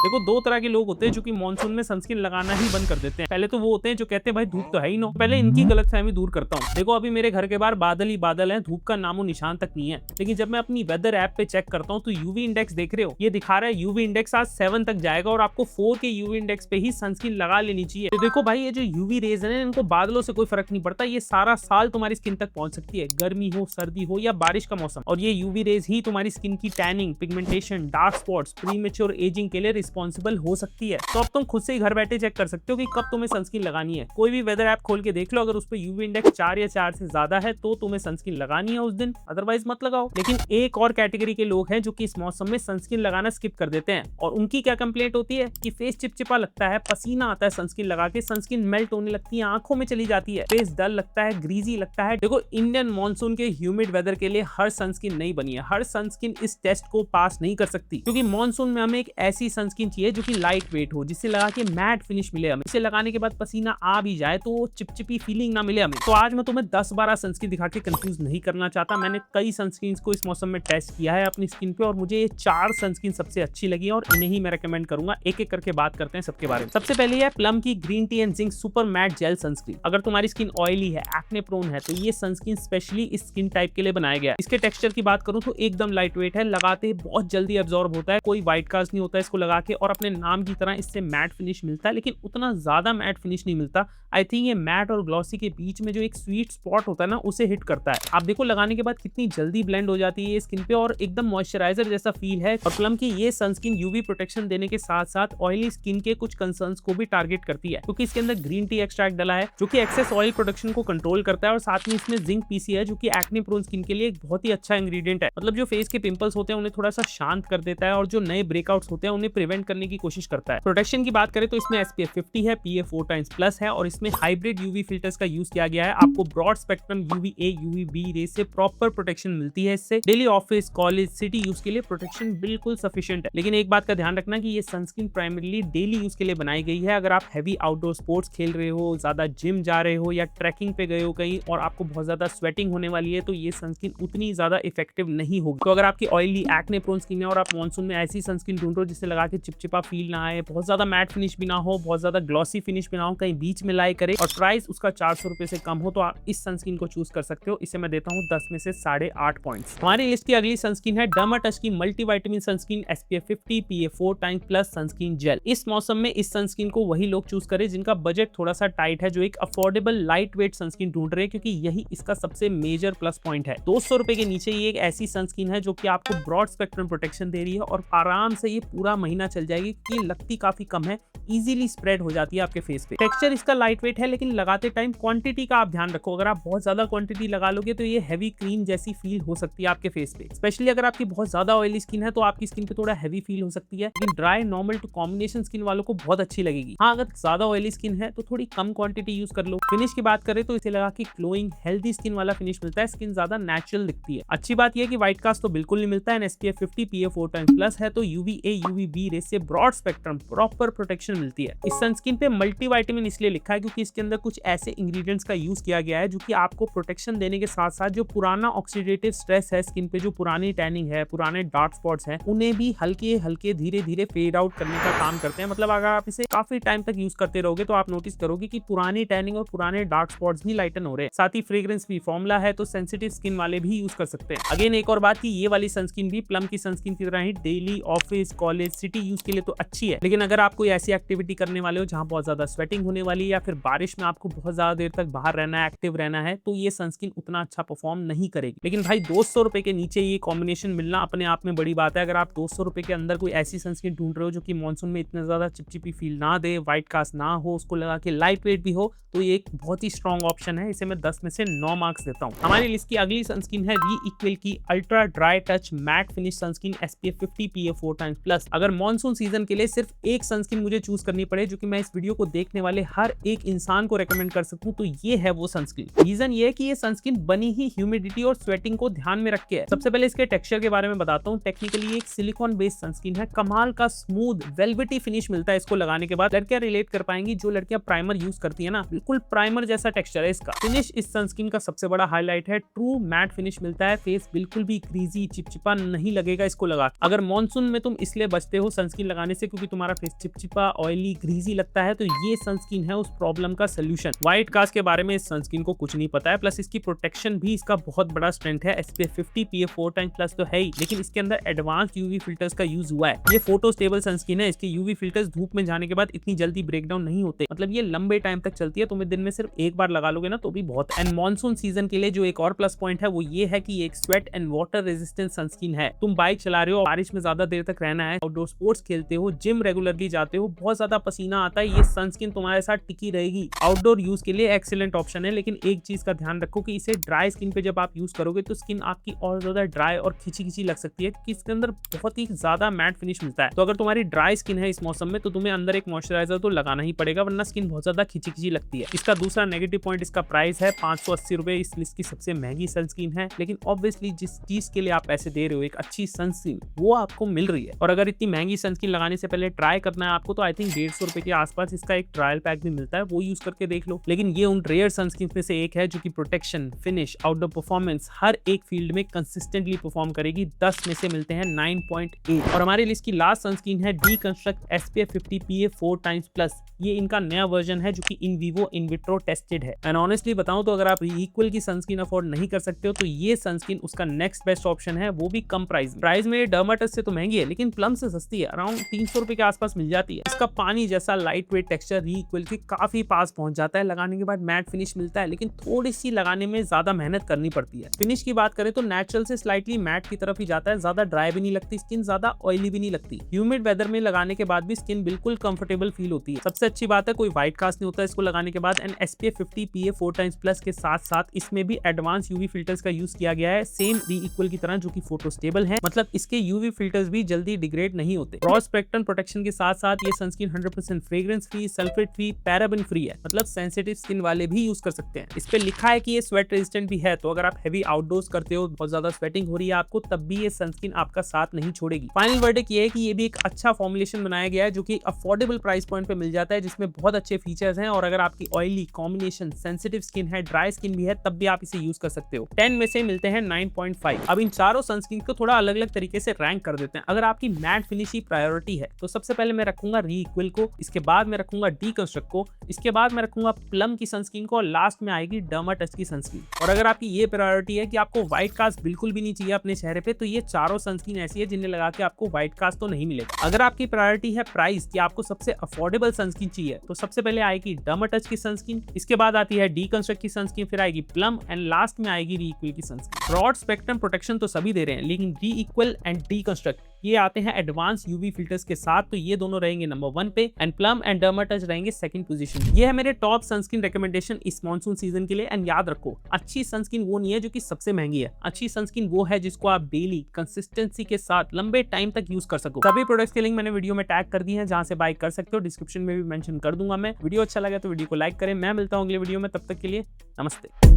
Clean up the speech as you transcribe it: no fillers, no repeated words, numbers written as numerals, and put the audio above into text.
देखो, दो तरह के लोग होते हैं जो कि मानसून में सनस्क्रीन लगाना ही बंद कर देते हैं। पहले तो वो होते हैं जो कहते हैं भाई धूप तो है ही ना। पहले इनकी गलतफहमी दूर करता हूँ। देखो, अभी मेरे घर के बाहर बादल ही बादल है, धूप का नामो निशान तक नहीं है। लेकिन जब मैं अपनी वेदर ऐप पे चेक करता हूँ तो यूवी इंडेक्स देख रहे हो, ये दिखा रहा है यूवी इंडेक्स आज 7 तक जाएगा और आपको 4 के यूवी इंडेक्स पे ही सनस्क्रीन लगा लेनी चाहिए। तो देखो भाई, ये जो यूवी रेज है इनको बादलों से कोई फर्क नहीं पड़ता, ये सारा साल तुम्हारी स्किन तक पहुंच सकती है, गर्मी हो, सर्दी हो या बारिश का मौसम। और ये यूवी रेज ही तुम्हारी स्किन की tanning, pigmentation, dark spots, premature ageing के लिए रिस्पॉन्सिबल हो सकती है। तो अब तुम खुद से ही घर बैठे चेक कर सकते हो कि कब तुम्हें सनस्क्रीन लगानी है। कोई भी वेदर ऐप खोल के देख लो, अगर उस पर यूवी इंडेक्स 4 या 4 से ज्यादा है तो तुम्हें सनस्क्रीन लगानी है उस दिन, अदरवाइज मत लगाओ। लेकिन एक और कैटेगरी के लोग हैं जो कि इस मौसम में सनस्क्रीन लगाना स्किप कर देते हैं, और उनकी क्या कंप्लेंट होती है कि फेस चिपचिपा लगता है, पसीना आता है सनस्क्रीन लगा के, सनस्क्रीन मेल्ट होने लगती है, आंखों में चली जाती है, फेस डल लगता है, ग्रीजी लगता है। देखो, इंडियन मॉनसून के ह्यूमिड वेदर के लिए हर सनस्क्रीन नहीं बनी है, हर सनस्क्रीन इस टेस्ट को पास नहीं कर सकती, क्योंकि मॉनसून में हमें एक ऐसी सनस्क्रीन चाहिए जो कि लाइट वेट हो, जिससे लगा के मैट फिनिश मिले हमें, इसे लगाने के बाद पसीना आ भी जाए तो चिपचिपी फीलिंग ना मिले हमें। तो आज मैं तुम्हें 10-12 सनस्क्रीन दिखा के कंफ्यूज नहीं करना चाहता। मैंने कई सनस्क्रीन को इस मौसम में टेस्ट किया है अपनी स्किन पे, और मुझे ये 4 सनस्क्रीन सबसे अच्छी लगी और इन्हें ही मैं रेकमेंड करूंगा। एक एक करके बात करते हैं सबके बारे में। सबसे पहले है प्लम की green tea and zinc super matte gel sunscreen. अगर तुम्हारी स्किन ऑयली है, एक्ने प्रोन है, तो ये सनस्क्रीन स्पेशली इस स्किन टाइप के लिए बनाया गया है। इसके टेक्सचर की बात करूं तो एकदम लाइट वेट है, लगाते ही बहुत जल्दी एब्जॉर्ब होता है, कोई व्हाइट कास्ट नहीं होता है इसको लगा के, और अपने नाम की तरह इससे मैट फिनिश मिलता है, लेकिन उतना ज्यादा मैट फिनिश नहीं मिलता। आई थिंक ये मैट और ग्लॉसी के बीच में जो एक स्वीट स्पॉट होता है ना, उसे हिट करता है। आप देखो, लगाने के बाद कितनी जल्दी ब्लेंड हो जाती है ये स्किन पे, और एकदम मॉइस्चराइजर जैसा फील है। और प्लम की ये सनस्क्रीन यूवी प्रोटेक्शन देने के साथ साथ ऑयली स्किन के कुछ कंसर्न्स को भी टारगेट करती है, क्योंकि इसके अंदर ग्रीन टी एक्सट्रैक्ट डला है जो कि एक्सेस ऑयल प्रोडक्शन को कंट्रोल करता है, और साथ में इसमें जिंक पीसी है जो कि एक्ने प्रोन स्किन के लिए एक बहुत ही अच्छा इंग्रेडिएंट है। मतलब जो फेस के पिंपल्स होते हैं उन्हें थोड़ा सा शांत कर देता है, और जो नए ब्रेकआउट्स होते हैं उन्हें प्रिवेंट करने की कोशिश करता है। प्रोटेक्शन की बात करें तो इसमें SPF 50 है, PA 4x+ है, और इसमें हाइब्रिड यूवी फिल्टर्स का यूज किया गया है। आपको broad spectrum UVA UVB rays से प्रॉपर प्रोटेक्शन मिलती है। इससे daily office, college, city use के लिए प्रोटेक्शन बिल्कुल सफिशिएंट है। लेकिन एक बात का ध्यान रखना कि ये सनस्क्रीन प्राइमरीली डेली यूज के लिए बनाई गई है। अगर आप हैवी आउटडोर स्पोर्ट्स खेल रहे हो, ज्यादा जिम जा रहे हो या ट्रैकिंग पे गए हो कहीं, और आपको बहुत ज्यादा स्वेटिंग होने वाली है, तो ये सनस्क्रीन उतनी ज्यादा इफेक्टिव नहीं होगी। तो अगर आपकी ऑयली एक्ने प्रोन स्किन है और आप मॉनसून में ऐसी सनस्क्रीन ढूंढ रहे हो जिसे लगा के चिपचिपा फील ना आए, बहुत ज्यादा मैट फिनिश भी ना हो, बहुत ज्यादा ग्लॉसी फिनिश भी ना हो, कहीं बीच में लाई करे, और प्राइस उसका 400 रुपए से कम हो, तो आप इस सनस्क्रीन को चूज कर सकते हो। इसे मैं देता हूँ 10 में से 8.5 पॉइंट्स। हमारी लिस्ट की अगली सनस्क्रीन है डर्माटच की multivitamin sunscreen SPF 50 PA 4x+ sunscreen gel. इस मौसम में इस सनस्क्रीन को वही लोग चूज करें जिनका बजट थोड़ा सा टाइट है, जो एक अफोर्डेबल लाइट वेट सनस्क्रीन ढूंढ रहे हैं, क्योंकि यही इसका सबसे मेजर प्लस पॉइंट है। 200 रुपए के नीचे ये एक ऐसी सनस्क्रीन है जो कि आपको ब्रॉड स्पेक्ट्रम प्रोटेक्शन दे रही है, और आराम से ये पूरा महीना चल जाएगी। ये लगती काफी कम है, इजीली स्प्रेड हो जाती है आपके फेस पे। टेक्सचर इसका लाइट वेट है, लेकिन लगाते टाइम क्वांटिटी का आप ध्यान रखो। अगर आप बहुत ज्यादा क्वांटिटी लगा लोगे तो ये हैवी क्रीम जैसी फील हो सकती है आपके फेस पे। स्पेशली अगर आपकी बहुत ज्यादा ऑयली स्किन है तो आपकी स्किन पे थोड़ा हैवी फील हो सकती है, लेकिन dry, normal to combination skin वालों को बहुत अच्छी लगेगी। हाँ, अगर ज्यादा ऑयली स्किन है तो थोड़ी कम क्वांटिटी यूज कर लो। फिनिश की बात करें तो इसे लगा के ग्लोइंग, हेल्दी स्किन वाला फिनिश मिलता है, स्किन ज्यादा नेचुरल दिखती है। अच्छी बात यह है कि व्हाइट कास्ट तो बिल्कुल नहीं मिलता है, SPF 50 PA 4x+ है, तो UVA UVB रेस से ब्रॉड स्पेक्ट्रम प्रॉपर प्रोटेक्शन मिलती है। इस सनस्क्रीन पे मल्टीविटामिन इसलिए लिखा है क्योंकि इसके अंदर कुछ ऐसे इंग्रेडिएंट्स का यूज किया गया है जो कि आपको प्रोटेक्शन देने के साथ साथ जो पुराना ऑक्सीडेटिव स्ट्रेस है स्किन पे, जो पुरानी टैनिंग है, पुराने डार्क स्पॉट्स हैं, उन्हें भी हल्के हल्के धीरे धीरे फेड आउट करने का काम करते हैं। मतलब अगर आप इसे काफी टाइम तक यूज करते रहोगे तो आप नोटिस करोगे कि पुरानी टैनिंग और पुराने डार्क स्पॉट्स भी लाइटन हो रहे हैं। साथ ही फ्रेग्रेंस फ्री फॉर्मूला है, तो सेंसिटिव स्किन वाले भी यूज कर सकते हैं। अगेन एक और बात कि ये वाली सनस्क्रीन भी प्लम की सनस्क्रीन की तरह ही daily, office, college, city use के लिए तो अच्छी है, लेकिन अगर आप कोई ऐसी एक्टिविटी करने वाले हो जहां बहुत ज्यादा स्वेटिंग होने वाली है, या फिर बारिश में आपको बहुत ज्यादा देर तक बाहर रहना है, एक्टिव रहना है, तो ये सनस्क्रीन उतना अच्छा परफॉर्म नहीं करेगी। लेकिन भाई 200 रुपए के नीचे ये कॉम्बिनेशन मिलना अपने आप में बड़ी बात है। अगर आप 200 रुपए के अंदर कोई ऐसी सनस्क्रीन ढूंढ रहे हो जो कि मॉनसून में इतना ज्यादा चिपचिपी फील ना दे, व्हाइट कास्ट ना हो, उसको लगा के लाइट वेट भी हो, तो ये एक बहुत ही स्ट्रॉन्ग ऑप्शन है। इसे मैं 10 में से 9 मार्क्स देता हूँ। हमारी लिस्ट की अगली सनस्क्रीन है रीइक्विल की ultra dry touch matte finish sunscreen SPF 50 PA 4x+। अगर मॉनसून सीजन के लिए सिर्फ एक सनस्क्रीन मुझे चूज करनी पड़े जो कि मैं इस वीडियो को देखने वाले हर एक इंसान को रेकमेंड कर सकूं, तो ये है वो सनस्क्रीन। रीजन ये है कि ये सनस्क्रीन बनी ही ह्यूमिडिटी और स्वेटिंग को ध्यान में रख के है। सबसे पहले इसके टेक्सचर के बारे में बताता हूँ। टेक्निकली एक सिलिकॉन बेस्ड सनस्क्रीन है, कमाल का स्मूथ वेलवेटी फिनिश मिलता है इसको लगाने के बाद। लड़कियां रिलेट कर पाएंगी, जो लड़कियां प्राइमर यूज करती है ना, बिल्कुल प्राइमर जैसा टेक्सचर है इसका। फिनिश इस सनस्क्रीन का सबसे बड़ा हाईलाइट है, ट्रू मैट फिनिश मिलता है, फेस बिल्कुल भी क्रीजी चिपचिपा नहीं लगेगा इसको लगा। अगर मॉनसून में तुम इसलिए बचते हो सनस्क्रीन सनस्क्रीन लगाने से, क्योंकि तुम्हारा फेस चिपचिपा, ऑयली, ग्रीजी लगता है, तो ये सनस्क्रीन है उस प्रॉब्लम का सोल्यूशन। व्हाइट कास्ट के बारे में इस सनस्क्रीन को कुछ नहीं पता है, प्लस इसकी प्रोटेक्शन भी इसका बहुत बड़ा स्ट्रेंथ है। SPF 50 PA 4x+ तो है ही, लेकिन इसके अंदर एडवांस यूवी फिल्टर्स का यूज हुआ है। ये फोटो स्टेबल सनस्क्रीन है, इसके यूवी फिल्टर्स धूप में जाने के बाद इतनी जल्दी ब्रेकडाउन नहीं होते, मतलब ये लंबे टाइम तक चलती है। तुम्हें दिन में सिर्फ एक बार लगा लोगे ना तो भी बहुत। एंड मॉनसून सीजन के लिए जो एक और प्लस पॉइंट है वो ये है कि ये एक sweat and water resistant sunscreen है। तुम बाइक चला रहे हो, बारिश में ज्यादा देर तक रहना है, आउटडोर स्पोर्ट्स खेलते हो, जिम रेगुलरली जाते हो, बहुत ज्यादा पसीना आता है, ये सनस्क्रीन तुम्हारे साथ टिकी रहेगी। आउटडोर यूज के लिए एक्सीलेंट ऑप्शन है, लेकिन एक चीज का ध्यान रखो कि इसे ड्राई स्किन पे जब आप यूज करोगे तो स्किन आपकी और ज्यादा ड्राई और खिंची लग सकती है, क्योंकि इसके अंदर बहुत ही ज्यादा मैट फिनिश मिलता है। तो अगर तुम्हारी ड्राई स्किन है इस मौसम में तो तुम्हें अंदर एक मॉइस्चराइजर तो लगाना ही पड़ेगा, वरना स्किन बहुत ज्यादा खिंची लगती है। इसका दूसरा नेगेटिव पॉइंट इसका प्राइस है 580 रुपए। इस लिस्ट की सबसे महंगी सनस्क्रीन है, लेकिन ऑब्वियसली जिस चीज के लिए आप पैसे दे रहे हो, एक अच्छी सनस्क्रीन, वो आपको मिल रही है। और अगर इतनी महंगी सनस्क्रीन लगाने से पहले ट्राई करना है आपको, तो आई थिंक 150 रुपए के आसपास इसका एक ट्रायल पैक भी मिलता है, वो यूज करके देख लो। लेकिन ये उन रेयर सनस्क्रीन में से एक है जो कि प्रोटेक्शन, फिनिश, आउटडोर परफॉर्मेंस हर एक फील्ड में कंसिस्टेंटली परफॉर्म करेगी। 10 में से मिलते हैं 9.8। और हमारी लिस्ट की लास्ट सनस्क्रीन है डीकंस्ट्रक्ट SPF 50 PA 4x+। ये इनका नया वर्जन है जो कि in vivo in vitro tested है। एंड ऑनेस्टली बताऊं तो अगर आप इक्वल की सनस्क्रीन अफोर्ड नहीं कर सकते हो तो ये सनस्क्रीन उसका नेक्स्ट बेस्ट ऑप्शन है, वो भी कम प्राइस में। डर्माटच से तो महंगी है, लेकिन प्लम से सस्ती है, अराउंड 300 रुपए के आसपास मिल जाती है। इसका पानी जैसा लाइट वेट टेक्सचर इक्वल के काफी पास पहुंच जाता है, लगाने के बाद मैट फिनिश मिलता है, लेकिन थोड़ी सी लगाने में ज्यादा मेहनत करनी पड़ती है। फिनिश की बात करें तो नेचुरल से स्लाइटली मैट की तरफ ही जाता है, ज्यादा ड्राई भी नहीं लगती स्किन, ज्यादा ऑयली भी नहीं लगती। ह्यूमिड वेदर में लगाने के बाद भी स्किन बिल्कुल कंफर्टेबल फील होती है। सबसे अच्छी बात है कोई व्हाइट कास्ट नहीं होता इसको लगाने के बाद। एंड SPF 50 PA 4x+ के साथ साथ इसमें भी एडवांस यूवी फिल्टर्स का यूज किया गया है, सेम री-इक्वल की तरह, जो कि फोटो स्टेबल है, मतलब इसके यूवी फिल्टर्स भी जल्दी डिग्रेड नहीं होते। ब्रॉड स्पेक्ट्रम प्रोटेक्शन के साथ साथ ये sunscreen 100% fragrance free, sulphate free, paraben free है, मतलब सेंसिटिव स्किन वाले भी यूज कर सकते हैं। इस पे लिखा है कि ये स्वेट रेजिस्टेंट भी है, तो अगर आप हेवी आउटडोर्स करते हो, बहुत ज्यादा स्वेटिंग हो रही है आपको, तब भी ये सनस्क्रीन आपका साथ नहीं छोड़ेगी। फाइनल वर्डिक्ट ये है कि ये भी एक अच्छा फॉर्मुलेशन बनाया गया है जो कि अफोर्डेबल प्राइस पॉइंट पे मिल जाता है, जिसमें बहुत अच्छे फीचर्स हैं। और अगर आपकी ऑयली, कॉम्बिनेशन, सेंसिटिव स्किन है, ड्राई स्किन भी है, तब भी आप इसे यूज कर सकते हो। 10 में से मिलते हैं 9.5। अब इन चारों सनस्क्रीन को थोड़ा अलग अलग तरीके से रैंक कर देते हैं। अगर आपकी मैट फिनिश ही प्रायोरिटी है तो सबसे पहले मैं रखूंगा री-इक्वल को, इसके बाद मैं रखूंगा डीकंस्ट्रक्ट को, इसके बाद मैं रखूंगा प्लम की सनस्क्रीन को, और लास्ट में आएगी डर्माटच की सनस्क्रीन। और अगर आपकी ये प्रायोरिटी है कि आपको व्हाइट कास्ट बिल्कुल भी नहीं चाहिए अपने चेहरे पे, तो ये चारों सनस्क्रीन ऐसी है जिन्हें लगा के आपको व्हाइट कास्ट तो नहीं मिलेगा। अगर आपकी प्रायोरिटी है प्राइस कि आपको सबसे अफोर्डेबल सनस्क्रीन चाहिए, तो सबसे पहले आएगी डर्माटच की सनस्क्रीन, इसके बाद आती है डीकंस्ट्रक्ट की सनस्क्रीन, फिर आएगी प्लम, एंड लास्ट में आएगी री-इक्वल की सनस्क्रीन। ब्रॉड स्पेक्ट्रम प्रोटेक्शन तो सभी दे रहे हैं, लेकिन री-इक्वल एंड डीकंस्ट्रक्ट ये आते हैं एडवांस यूवी फिल्टर्स के साथ, तो ये दोनों रहेंगे नंबर 1 पे, एंड प्लम एंड डर्माटच रहेंगे सेकंड पोजीशन। ये है मेरे टॉप सनस्क्रीन रिकमेंडेशन इस मॉनसून सीजन के लिए। एंड याद रखो, अच्छी सनस्क्रीन वो नहीं है जो कि सबसे महंगी है, अच्छी सनस्क्रीन वो है जिसको आप डेली कंसिस्टेंसी के साथ लंबे टाइम तक यूज कर सको। सभी प्रोडक्ट्स के लिंक मैंने वीडियो में टैग कर दी है, जहां से बाय कर सकते हो, डिस्क्रिप्शन में भी मेंशन कर दूंगा मैं। वीडियो अच्छा लगा तो वीडियो को लाइक करें। मैं मिलता हूं अगले वीडियो में, तब तक के लिए नमस्ते।